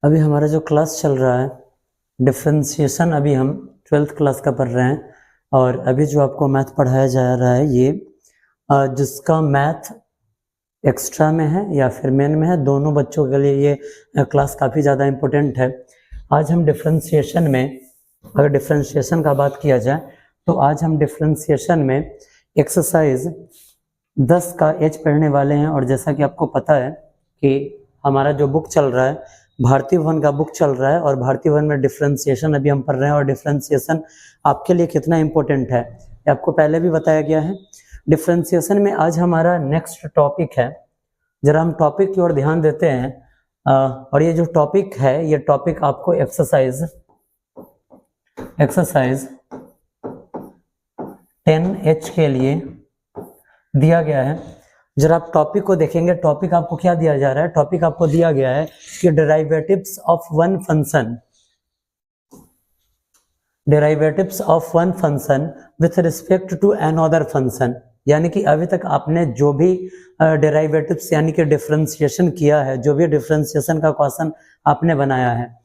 अभी हमारा जो क्लास चल रहा है डिफरेंशिएशन, अभी हम 12th क्लास का पढ़ रहे हैं। और अभी जो आपको मैथ पढ़ाया जा रहा है ये जिसका मैथ एक्स्ट्रा में है या फिर मेन में है, दोनों बच्चों के लिए ये क्लास काफ़ी ज़्यादा इम्पोर्टेंट है। आज हम डिफरेंशिएशन में, अगर डिफरेंशिएशन का बात किया जाए तो आज हम डिफरेंशिएशन में एक्सरसाइज 10 का एच पढ़ने वाले हैं। और जैसा कि आपको पता है कि हमारा जो बुक चल रहा है भारती भवन का बुक चल रहा है, और भारती भवन में डिफरेंशिएशन अभी हम पढ़ रहे हैं। और डिफरेंशिएशन आपके लिए कितना इम्पोर्टेंट है ये आपको पहले भी बताया गया है। डिफरेंशिएशन में आज हमारा नेक्स्ट टॉपिक है, जरा हम टॉपिक की ओर ध्यान देते हैं। और ये जो टॉपिक है ये टॉपिक आपको एक्सरसाइज 10H के लिए दिया गया है। जरा आप टॉपिक को देखेंगे, टॉपिक आपको क्या दिया जा रहा है, टॉपिक आपको दिया गया है कि derivatives of one function with respect to another function. यानी कि अभी तक आपने जो भी डेरिवेटिव्स यानी कि डिफरेंशिएशन किया है, जो भी डिफरेंशिएशन का क्वेश्चन आपने बनाया है,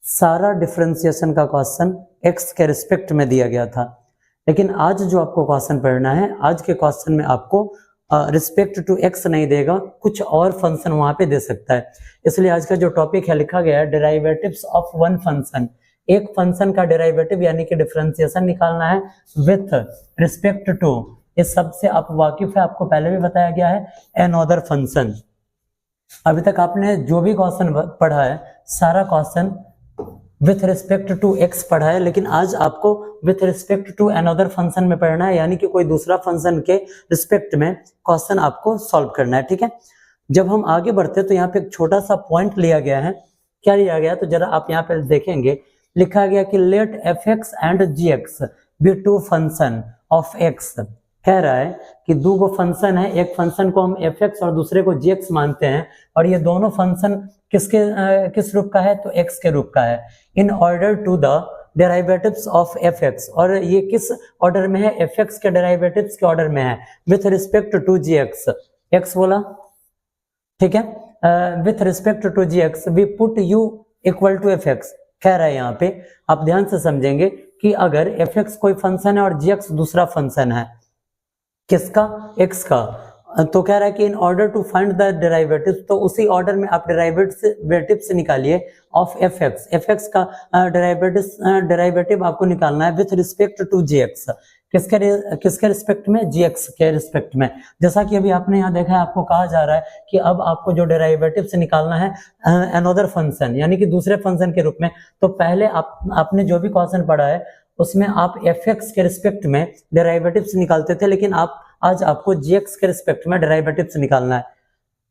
सारा डिफरेंशिएशन का क्वेश्चन एक्स के रिस्पेक्ट में दिया गया था। लेकिन आज जो आपको क्वेश्चन पढ़ना है, आज के क्वेश्चन में आपको रिस्पेक्ट टू एक्स नहीं देगा, कुछ और फंक्शन वहां पे दे सकता है। इसलिए आज का जो टॉपिक है लिखा गया है डेरिवेटिव्स ऑफ वन फंक्शन। एक फंक्शन का डेरिवेटिव यानी कि डिफरेंशिएशन निकालना है विथ रिस्पेक्ट टू, इस सब से आप वाकिफ है, आपको पहले भी बताया गया है, अनदर फंक्शन। अभी तक आपने जो भी क्वेश्चन पढ़ा है सारा question with respect to x पढ़ा है, लेकिन आज आपको with respect to another function में पढ़ना है, यानी कि कोई दूसरा फंक्शन के रिस्पेक्ट में क्वेश्चन आपको सॉल्व करना है। ठीक है, जब हम आगे बढ़ते तो यहाँ पे एक छोटा सा पॉइंट लिया गया है। क्या लिया गया, तो जरा आप यहाँ पे देखेंगे, लिखा गया कि let f x and g x be two function of x. कह रहा है कि दो गो फंक्शन है, एक फंक्शन को हम एफ एक्स और दूसरे को जी एक्स मानते हैं, और ये दोनों फंक्शन किस रूप का है, तो एक्स के रूप का है। In order to the derivatives of f x, और ये किस ऑर्डर में है, एफ एक्स के डेरिवेटिव्स के ऑर्डर में है, with respect to g x. X बोला, ठीक है, with respect to g x we put u equal to f x. कह रहा है यहाँ पे, आप ध्यान से समझेंगे कि अगर एफ एक्स कोई फंक्शन है और जी एक्स दूसरा फंक्शन है, किसका, एक्स का, तो कह रहा है कि in order to find the derivatives, तो उसी ऑर्डर में आप डेरिवेटिव्स निकालिए of f x. F x का डेरिवेटिव आपको निकालना है with respect to g x. किसके रिस्पेक्ट में, जी एक्स के रिस्पेक्ट में। जैसा कि अभी आपने यहाँ देखा है, आपको कहा जा रहा है कि अब आपको जो डेरिवेटिव्स निकालना है अनदर फंक्शन यानी कि दूसरे फंक्शन के रूप में। तो पहले आपने जो भी क्वेश्चन पढ़ा है उसमें आप एफ एक्स के रिस्पेक्ट में डेरिवेटिव्स निकालते थे, लेकिन आज आपको जी एक्स के रिस्पेक्ट में डेरिवेटिव्स निकालना है।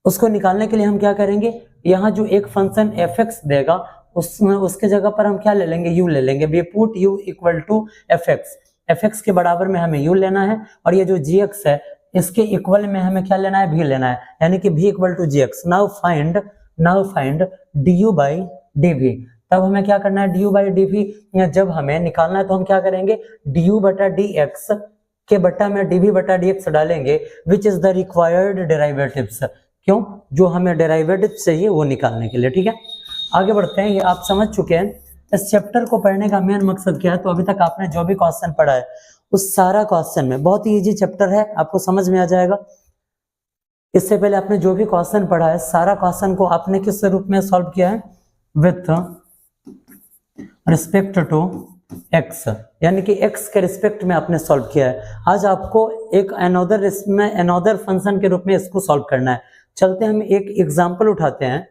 उसको निकालने के लिए हम क्या करेंगे, यहाँ जो एक फंक्शन एफ एक्स देगा उसके जगह पर हम क्या ले लेंगे, यू ले लेंगे। We put u equal to f x. F x के बराबर में हमें यू लेना है, और ये जो जी एक्स है इसके इक्वल में हमें क्या लेना है, भी लेना है, यानी कि भी equal to g x. Now find d u by d v. तब हमें क्या करना है, d u by d v जब हमें निकालना है तो हम क्या करेंगे, डी यू बटा डी एक्स के बट्टा में डी वी बटा डी एक्स डालेंगे, which is the required derivatives. क्यों, जो हमें डेरिवेटिव चाहिए वो निकालने के लिए। ठीक है, आगे बढ़ते हैं। ये आप समझ चुके हैं इस चैप्टर को पढ़ने का मेन मकसद क्या है। तो अभी तक आपने जो भी क्वेश्चन पढ़ा है उस सारा क्वेश्चन में, बहुत ही इजी चैप्टर है, आपको समझ में आ जाएगा। इससे पहले आपने जो भी क्वेश्चन पढ़ा है सारा क्वेश्चन को आपने किस रूप में सॉल्व किया है, विथ रिस्पेक्ट टू एक्स, यानी कि एक्स के रिस्पेक्ट में आपने सॉल्व किया है। आज आपको एक अनदर फंक्शन के रूप में इसको सॉल्व करना है। चलते हम एक एग्जांपल उठाते हैं।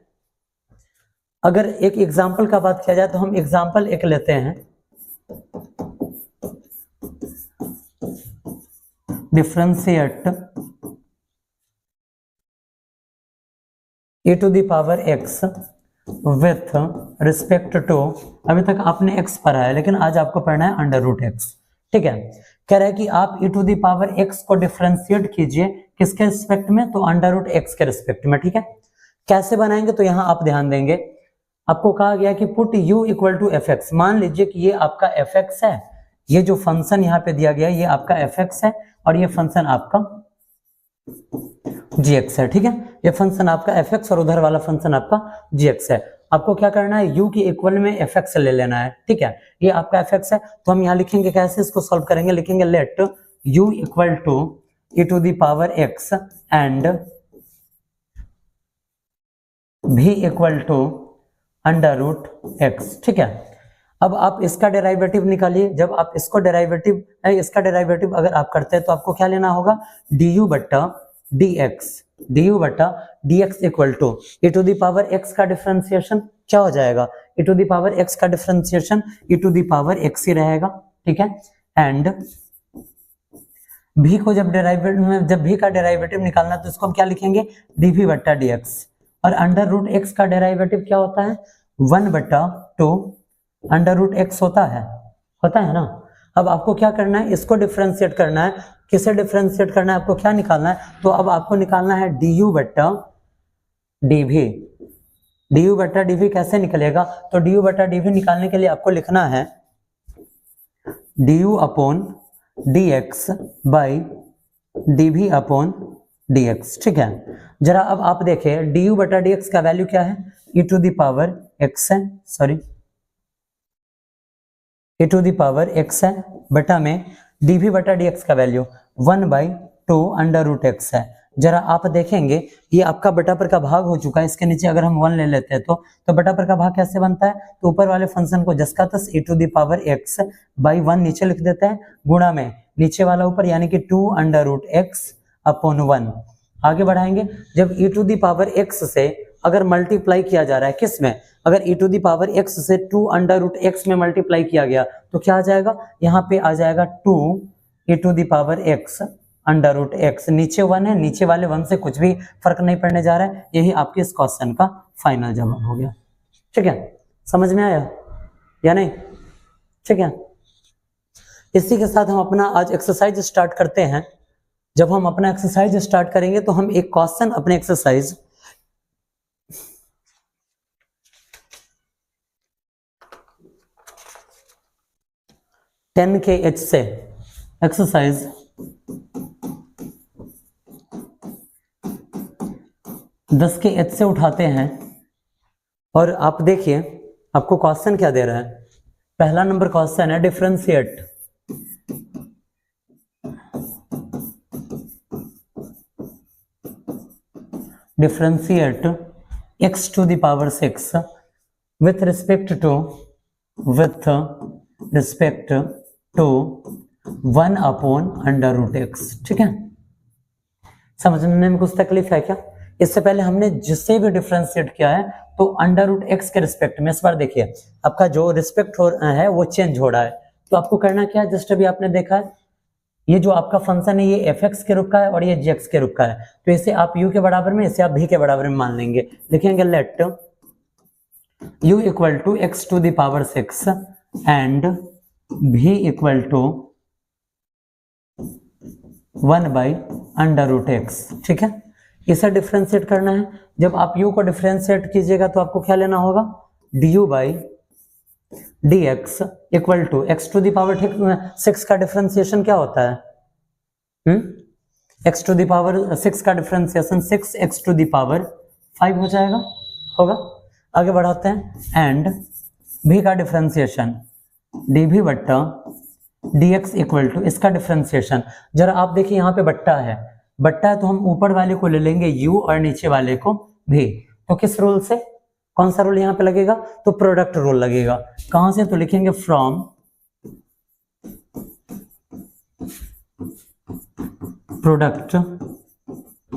अगर एक एग्जांपल का बात किया जाए तो हम एग्जांपल एक लेते हैं, differentiate e to the power x with respect to, अभी तक आपने x पढ़ा है लेकिन आज आपको पढ़ना है अंडर रूट x। ठीक है, कह रहा है कि आप e to the power x को डिफरेंशिएट कीजिए, किसके रिस्पेक्ट में, तो अंडर रूट x के रिस्पेक्ट में। ठीक है, कैसे बनाएंगे, तो यहाँ आप ध्यान देंगे, आपको कहा गया कि put u equal to f x. मान लीजिए कि ये आपका एफ एक्स है, ये जो फंक्शन यहाँ पे दिया गया है ये आपका एफ एक्स है, और ये फंक्शन आपका जी एक्स है। ठीक है, ये फंक्शन आपका एफ एक्स और उधर वाला फंक्शन आपका जी एक्स है। आपको क्या करना है, u की इक्वल में fx ले लेना है, ठीक है। ये आपका fx है, तो हम यहाँ लिखेंगे कैसे इसको सॉल्व करेंगे, लिखेंगे let u equal to e to the power x and v equal to under root x, ठीक है। अब आप इसका डेरिवेटिव निकालिए, जब आप इसका डेरिवेटिव अगर आप करते हैं तो आपको क्या लेना होगा, du बट्टा dx equal to e to the power x का डिफरेंशिएशन क्या हो जाएगा, e to the power x का differentiation e to the power x ही रहेगा, ठीक है। एंड v को जब v का डेरिवेटिव निकालना तो इसको हम क्या लिखेंगे, dv बट्टा dx, और अंडर रूट x का डेरिवेटिव क्या होता है, 1 बट्टा 2 अंडर रूट x होता है ना। अब आपको क्या करना है, इसको डिफरेंशिएट करना है, किसे डिफरेंशिएट करना है, आपको क्या निकालना है, तो अब आपको निकालना है du बट्टा dv कैसे निकलेगा, तो du बट्टा dv निकालने के लिए आपको लिखना है du upon dx by dv upon dx, ठीक है। जरा अब आप देखें du बटा dx का वैल्यू क्या है, e to the power x है, e to the power x है, बटा में dv बटा dx का वैल्यू 1/2 अंडर रूट x है। जरा आप देखेंगे ये आपका बटा पर का भाग हो चुका है, इसके नीचे अगर हम 1 ले लेते हैं तो बटा पर का भाग कैसे बनता है, तो ऊपर वाले फंक्शन को जस का तस e to the power x by 1 नीचे लिख देते हैं, गुणा में नीचे वाला ऊपर यानी कि 2 अंडर रूट x अपॉन 1। आगे बढ़ाएंगे, जब e to the power x से अगर मल्टीप्लाई किया जा रहा है किस में, अगर e to the power x से 2 अंडर रूट x में मल्टीप्लाई किया गया तो क्या आ जाएगा, यहाँ पे आ जाएगा 2 e to the power x under root x, नीचे 1 है, नीचे वाले 1 से कुछ भी फर्क नहीं पड़ने जा रहा है। यही आपके इस क्वेश्चन का फाइनल जवाब हो गया, ठीक है। समझ में आया या नहीं, ठीक है। इसी के साथ हम अपना आज एक्सरसाइज स्टार्ट करते हैं। जब हम अपना एक्सरसाइज स्टार्ट करेंगे तो हम एक क्वेश्चन अपने एक्सरसाइज के एच से एक्सरसाइज 10 के एच से उठाते हैं, और आप देखिए आपको क्वेश्चन क्या दे रहा है। पहला नंबर क्वेश्चन है differentiate x to the power 6 with respect to 1 upon under root x, ठीक है। समझने में कुछ तकलीफ है क्या, इससे पहले हमने जिससे भी डिफरेंशिएट किया है तो अंडर रूट एक्स के रिस्पेक्ट में, इस बार देखिए आपका जो रिस्पेक्ट हो है वो चेंज हो रहा है, तो आपको करना क्या है, जस्ट अभी आपने देखा है ये जो आपका फंक्शन है ये fx के रूप का है और ये gx के रूप का है, तो इसे आप u के बराबर में, इसे आप v के बराबर में मान लेंगे। लिखेंगे let u equal to x to the power 6 and v equal to 1 by under root x, ठीक है। इसे डिफरेंशिएट करना है, जब आप u को डिफरेंशिएट कीजिएगा तो आपको क्या लेना होगा, du by dx equal to x to the power 6 का डिफरेंशिएशन क्या होता है, x टू द पावर 6 का differentiation 6x to the power 5 हो जाएगा, होगा। आगे बढ़ाते हैं, एंड v का डिफरेंशिएशन dv बट्टा dx इक्वल टू इसका डिफरेंशिएशन, जरा आप देखिए यहाँ पे बट्टा है तो हम ऊपर वाले को ले लेंगे u और नीचे वाले को v, तो किस रूल से, कौन सा रूल यहाँ पे लगेगा, तो प्रोडक्ट रूल लगेगा। कहां से, तो लिखेंगे फ्रॉम प्रोडक्ट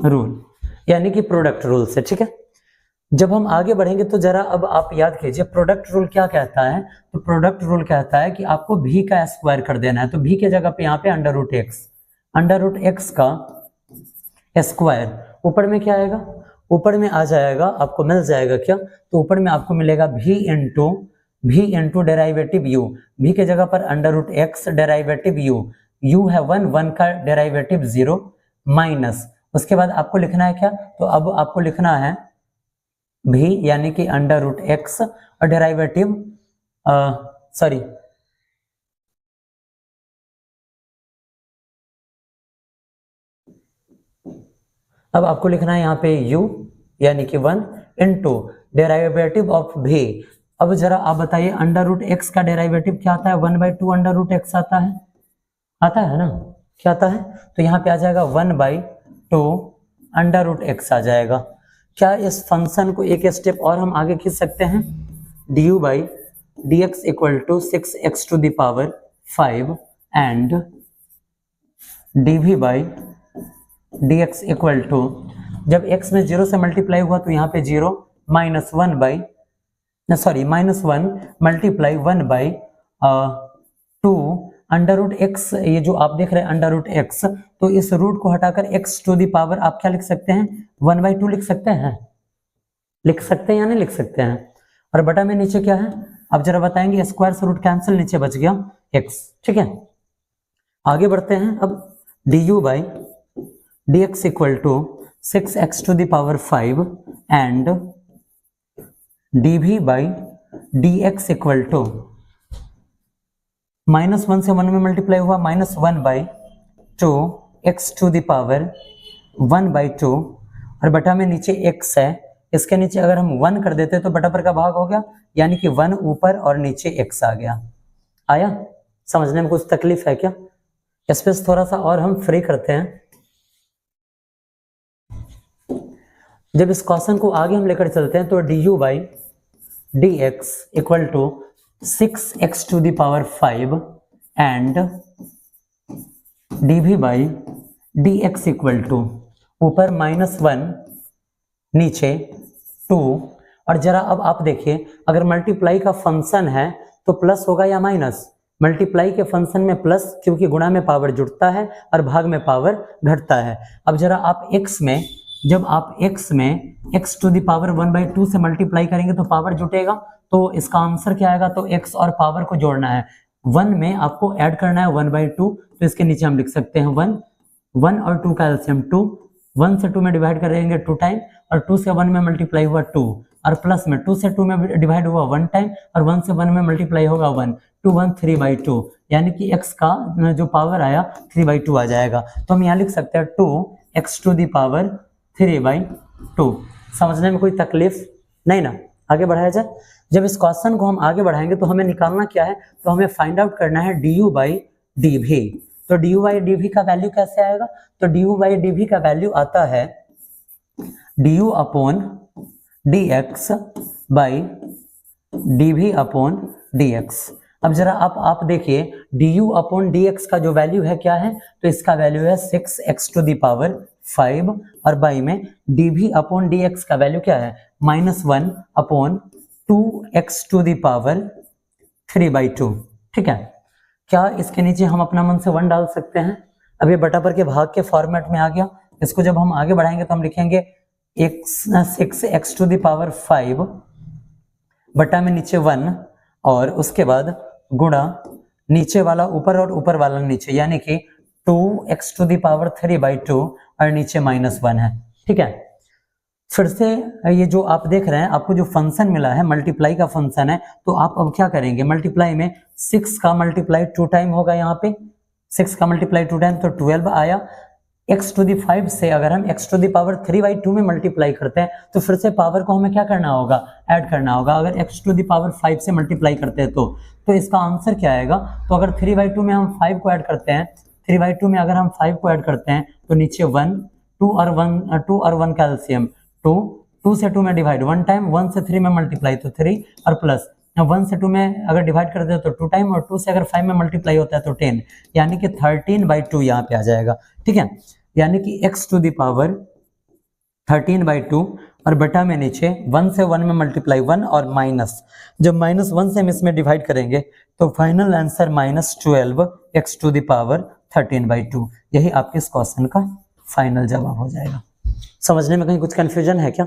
रूल, यानी कि प्रोडक्ट रूल से, ठीक है। जब हम आगे बढ़ेंगे तो जरा अब आप याद कीजिए प्रोडक्ट रूल क्या कहता है, तो प्रोडक्ट रूल कहता है कि आपको v का स्क्वायर कर देना है, तो v के जगह पे यहाँ पे अंडर रूट एक्स का स्क्वायर, ऊपर में क्या आएगा, ऊपर में आ जाएगा, आपको मिल जाएगा क्या, तो ऊपर में आपको मिलेगा v into derivative u, v के जगह पर under root x derivative u है 1 का डेराइवेटिव 0 माइनस, उसके बाद आपको लिखना है क्या, तो अब आपको लिखना है v यानी कि अंडर रूट एक्स और डेराइवेटिव अब आपको लिखना है यहाँ पे u यानी कि 1 इंटू डेरिवेटिव ऑफ भी। अब जरा आप बताइए अंडर रूट एक्स का डेरिवेटिव क्या आता है? 1/2 अंडर रूट एक्स आता है ना? क्या आता है? तो यहाँ पे आ जाएगा 1/2 अंडर रूट एक्स आ जाएगा। क्या इस फंक्शन को एक स्टेप और हम आगे खींच सकते हैं? du by d x equal to 6x to the power 5 and dv by d x equal to, जब x में 0 से मल्टीप्लाई हुआ तो यहाँ पे 0 -1 मल्टीप्लाई 1/2 अंडर रूट एक्स। ये जो आप देख रहे हैं अंडर रूट एक्स, तो इस रूट को हटाकर x टू द पावर आप क्या लिख सकते हैं? 1/2 लिख सकते हैं या नहीं लिख सकते हैं? और बटा में नीचे क्या है? अब जरा बताएंगे। स्क्वायर से रूट कैंसिल, नीचे बच गया x। ठीक है, आगे बढ़ते हैं। अब du by d x equal to 6x to the power 5 and dv by d x equal to -1 से 1 में मल्टीप्लाई हुआ -1/2 x टू द पावर 1/2 और बटा में नीचे x है। इसके नीचे अगर हम 1 कर देते तो बटा पर का भाग हो गया, यानी कि 1 ऊपर और नीचे x आ गया। आया समझने में कुछ तकलीफ है क्या? इस पे थोड़ा सा और हम फ्री करते हैं। जब इस क्वेश्चन को आगे हम लेकर चलते हैं तो du by d x equal to 6x to the power 5 and dv by d x equal to ऊपर -1 नीचे 2। और जरा अब आप देखिए, अगर मल्टीप्लाई का फंक्शन है तो प्लस होगा या माइनस? मल्टीप्लाई के फंक्शन में प्लस, क्योंकि गुणा में पावर जुड़ता है और भाग में पावर घटता है। अब जरा आप x में, जब आप x में x टू द पावर 1/2 से मल्टीप्लाई करेंगे तो पावर जुटेगा, तो इसका आंसर क्या आएगा? तो x और पावर को जोड़ना है, 1 में आपको ऐड करना है 1/2, तो इसके नीचे हम लिख सकते हैं 1 और 2 का एलसीएम 2, 1 से 2 में डिवाइड करेंगे 2 टाइम और 2 से 1 में मल्टीप्लाई हुआ 2 और प्लस में 2 से 2 में डिवाइड हुआ 1 टाइम और 1 से 1 में मल्टीप्लाई होगा 1, 2 1 3/2, यानी कि x का जो पावर आया 3/2 आ जाएगा। तो हम यहाँ लिख सकते हैं 2x टू द पावर 3/2। समझने में कोई तकलीफ नहीं ना? आगे बढ़ाया जाए। जब इस क्वेश्चन को हम आगे बढ़ाएंगे तो हमें निकालना क्या है? तो हमें फाइंड आउट करना है du बाई dv। तो du बाई dv का वैल्यू कैसे आएगा? तो du बाई dv का वैल्यू आता है du upon dx by dv upon dx। अब जरा आप देखिए, du अपॉन dx का जो वैल्यू है क्या है? तो इसका वैल्यू है 6x टू द पावर 5 और बाई में dv अपॉन dx का वैल्यू क्या है? -1 upon 2x to the power 3/2। ठीक है, क्या इसके नीचे हम अपना मन से 1 डाल सकते हैं? अब ये बटा पर के भाग के फॉर्मेट में आ गया। इसको जब हम आगे बढ़ाएंगे तो हम लिखेंगे 6x टू द पावर 5 बटा में नीचे 1 और उसके बाद गुणा नीचे वाला ऊपर और ऊपर वाला नीचे, यानी कि 2x टू द पावर 3/2 और नीचे -1 है। ठीक है, फिर से ये जो आप देख रहे हैं, आपको जो फंक्शन मिला है मल्टीप्लाई का फंक्शन है, तो आप अब क्या करेंगे? मल्टीप्लाई में 6 का मल्टीप्लाई 2 टाइम होगा, यहाँ पे 6 का मल्टीप्लाई 2 टाइम तो 12 आया। x टू द 5 से अगर हम x टू द पावर 3/2 में मल्टीप्लाई करते हैं तो फिर से पावर को हमें क्या करना होगा? ऐड करना होगा। अगर x टू द पावर 5 से मल्टीप्लाई करते हैं तो इसका आंसर क्या आएगा? तो अगर 3/2 में हम 5 को ऐड करते हैं, 3/2 में अगर हम 5 को ऐड करते हैं तो नीचे 1, 2 और 1 का एलसीएम 2 से 2 में डिवाइड 1 टाइम, 1 से 3 में मल्टीप्लाई तो 3 और प्लस 1 से 2 में अगर डिवाइड करते हैं तो 2 टाइम और 2 से अगर 5 में मल्टीप्लाई होता है तो 10, यानी कि 13/2 यहाँ पे आ जाएगा। ठीक है, यानी कि x टू द पावर 13/2 और बटा में नीचे 1 से 1 में मल्टीप्लाई 1 और माइनस, जब -1 से हम इसमें डिवाइड करेंगे तो final answer -12x to the power 13/2। यही आपके इस क्वेश्चन का फाइनल जवाब हो जाएगा। समझने में कहीं कुछ कंफ्यूजन है क्या?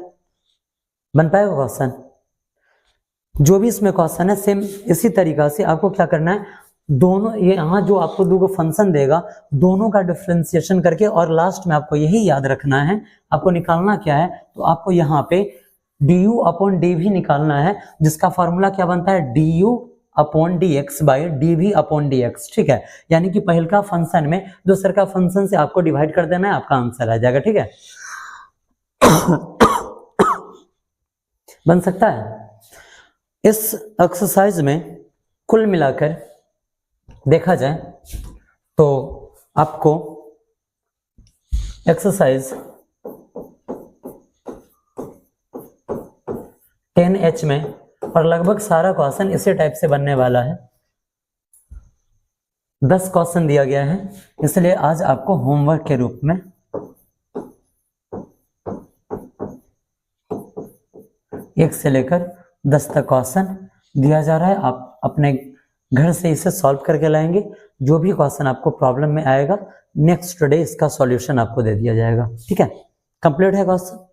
बन पाएगा क्वेश्चन? जो भी इसमें क्वेश्चन है सेम इसी तरीका से आपको क्या करना है, दोनों ये यहाँ जो आपको दो फंक्शन देगा दोनों का डिफरेंशिएशन करके, और लास्ट में आपको यही याद रखना है, आपको निकालना क्या है? तो आपको यहाँ पे du अपॉन dv निकालना है, जिसका फॉर्मूला क्या बनता है? du upon dx by dv upon dx। ठीक है, यानी कि पहले का फंक्शन में दूसरे का फंक्शन से आपको डिवाइड कर देना है, आपका आंसर आ जाएगा। ठीक है, बन सकता है। इस एक्सरसाइज में कुल मिलाकर देखा जाए तो आपको एक्सरसाइज 10H में और लगभग सारा क्वेश्चन इसी टाइप से बनने वाला है। 10 क्वेश्चन दिया गया है, इसलिए आज आपको होमवर्क के रूप में 1 से लेकर 10 तक क्वेश्चन दिया जा रहा है। आप अपने घर से इसे सॉल्व करके लाएंगे। जो भी क्वेश्चन आपको प्रॉब्लम में आएगा नेक्स्ट डे इसका सॉल्यूशन आपको दे दिया जाएगा। ठीक है, कंप्लीट है क्वेश्चन।